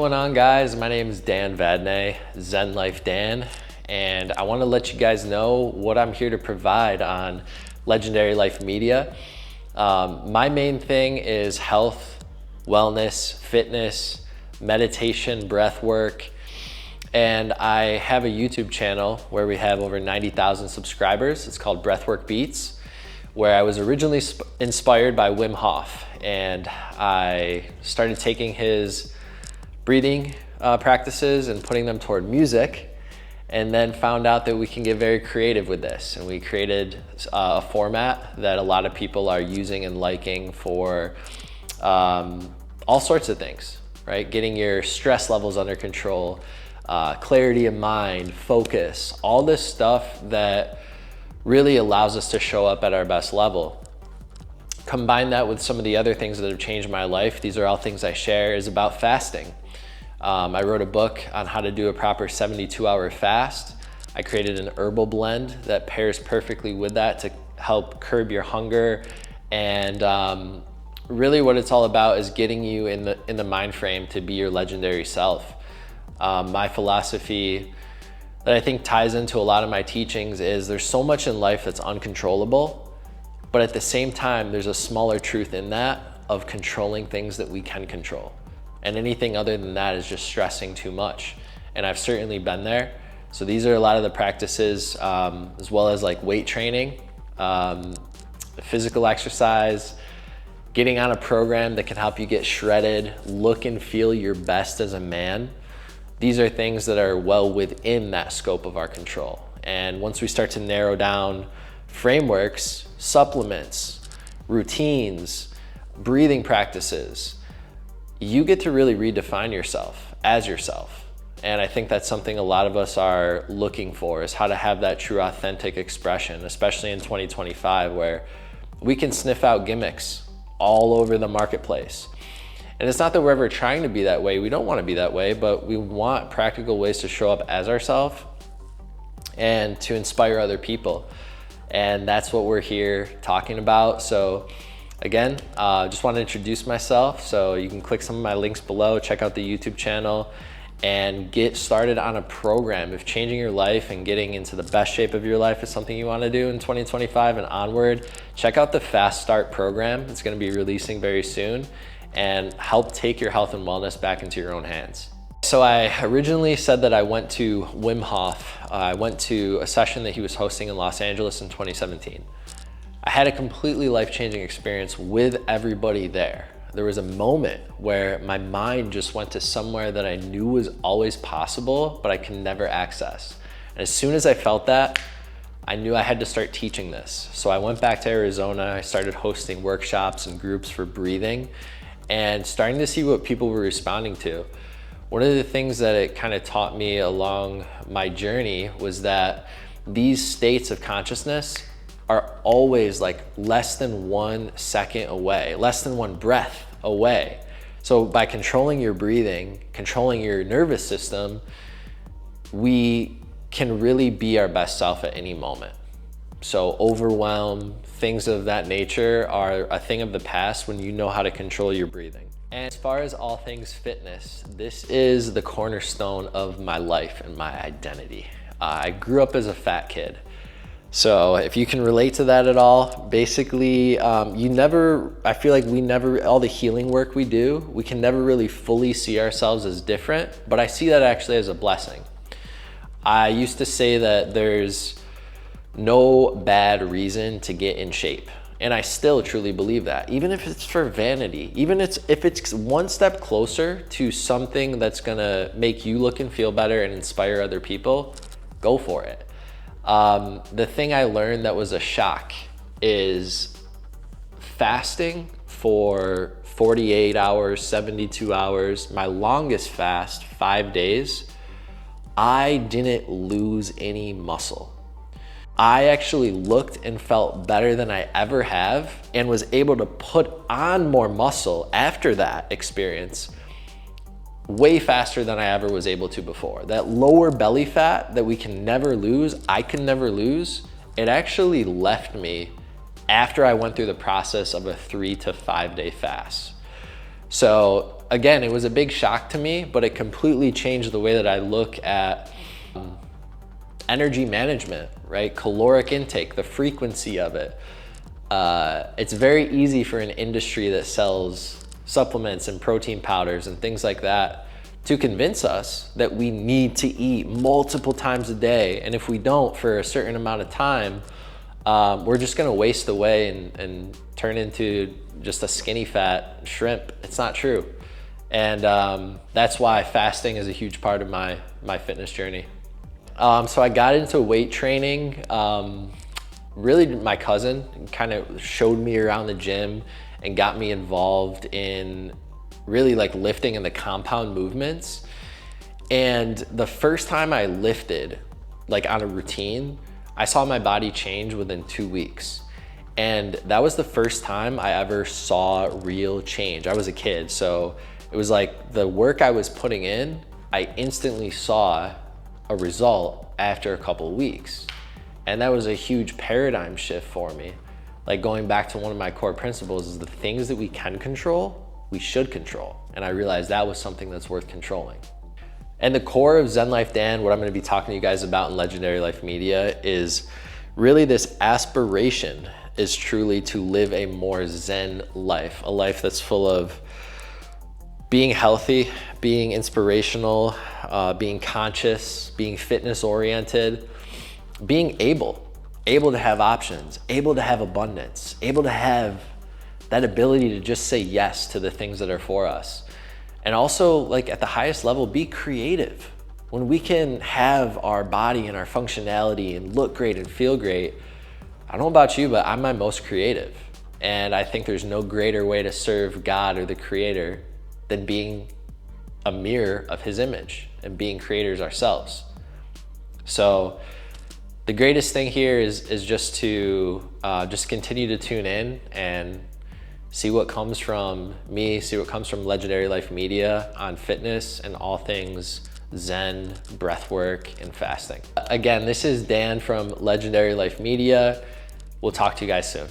going on, guys? My name is Dan Vadnais, Zen Life Dan, and I want to let you guys know what I'm here to provide on Legendary Life Media. My main thing is health, wellness, fitness, meditation, breath work, and I have a YouTube channel where we have over 90,000 subscribers. It's called Breathwork Beats, where I was originally inspired by Wim Hof, and I started taking his breathing practices and putting them toward music, and then found out that we can get very creative with this. And we created a format that a lot of people are using and liking for all sorts of things, right? Getting your stress levels under control, clarity of mind, focus, all this stuff that really allows us to show up at our best level. Combine that with some of the other things that have changed my life. These are all things I share, is about fasting. I wrote a book on how to do a proper 72-hour fast. I created an herbal blend that pairs perfectly with that to help curb your hunger. And really what it's all about is getting you in the mind frame to be your legendary self. My philosophy that I think ties into a lot of my teachings is there's so much in life that's uncontrollable, but at the same time, there's a smaller truth in that of controlling things that we can control. And anything other than that is just stressing too much. And I've certainly been there. So these are a lot of the practices, as well as like weight training, physical exercise, getting on a program that can help you get shredded, look and feel your best as a man. These are things that are well within that scope of our control. And once we start to narrow down frameworks, supplements, routines, breathing practices, you get to really redefine yourself as yourself. And I think that's something a lot of us are looking for, is how to have that true authentic expression, especially in 2025, where we can sniff out gimmicks all over the marketplace. And it's not that we're ever trying to be that way. We don't want to be that way, but we want practical ways to show up as ourselves and to inspire other people. And that's what we're here talking about. So again, just want to introduce myself. So you can click some of my links below, check out the YouTube channel, and get started on a program. If changing your life and getting into the best shape of your life is something you want to do in 2025 and onward, check out the Fast Start program. It's going to be releasing very soon, and help take your health and wellness back into your own hands. So I originally said that I went to Wim Hof. I went to a session that he was hosting in Los Angeles in 2017. I had a completely life-changing experience with everybody there. There was a moment where my mind just went to somewhere that I knew was always possible, but I could never access. And as soon as I felt that, I knew I had to start teaching this. So I went back to Arizona. I started hosting workshops and groups for breathing, and starting to see what people were responding to. One of the things that it kind of taught me along my journey was that these states of consciousness are always like less than 1 second away, less than 1 breath away. So by controlling your breathing, controlling your nervous system, we can really be our best self at any moment. So overwhelm, things of that nature are a thing of the past when you know how to control your breathing. And as far as all things fitness, this is the cornerstone of my life and my identity. I grew up as a fat kid. So if you can relate to that at all, basically, I feel like all the healing work we do, we can never really fully see ourselves as different, but I see that actually as a blessing. I used to say that there's no bad reason to get in shape. And I still truly believe that, even if it's for vanity, even if it's one step closer to something that's gonna make you look and feel better and inspire other people, go for it. The thing I learned that was a shock is fasting for 48 hours, 72 hours, my longest fast, 5 days, I didn't lose any muscle. I actually looked and felt better than I ever have, and was able to put on more muscle after that experience way faster than I ever was able to before. That lower belly fat that we can never lose, I can never lose, it actually left me after I went through the process of a 3 to 5 day fast. So again, it was a big shock to me, but it completely changed the way that I look at energy management, right? Caloric intake, the frequency of it. It's very easy for an industry that sells supplements and protein powders and things like that to convince us that we need to eat multiple times a day. And if we don't for a certain amount of time, we're just gonna waste away and turn into just a skinny fat shrimp. It's not true. And that's why fasting is a huge part of my fitness journey. So I got into weight training. Really, my cousin kind of showed me around the gym and got me involved in really like lifting and the compound movements. And the first time I lifted like on a routine, I saw my body change within 2 weeks. And that was the first time I ever saw real change. I was a kid, so it was like the work I was putting in, I instantly saw a result after a couple of weeks. And that was a huge paradigm shift for me. Like going back to one of my core principles is the things that we can control, we should control. And I realized that was something that's worth controlling. And the core of Zen Life Dan, what I'm gonna be talking to you guys about in Legendary Life Media is really this aspiration is truly to live a more Zen life, a life that's full of being healthy, being inspirational, being conscious, being fitness oriented, being able to have options, able to have abundance, able to have that ability to just say yes to the things that are for us. And also, like at the highest level, be creative. When we can have our body and our functionality and look great and feel great, I don't know about you, but I'm my most creative. And I think there's no greater way to serve God or the Creator than being a mirror of His image and being creators ourselves. So the greatest thing here is just to just continue to tune in and see what comes from me, see what comes from Legendary Life Media on fitness and all things Zen, breathwork, and fasting. Again, this is Dan from Legendary Life Media. We'll talk to you guys soon.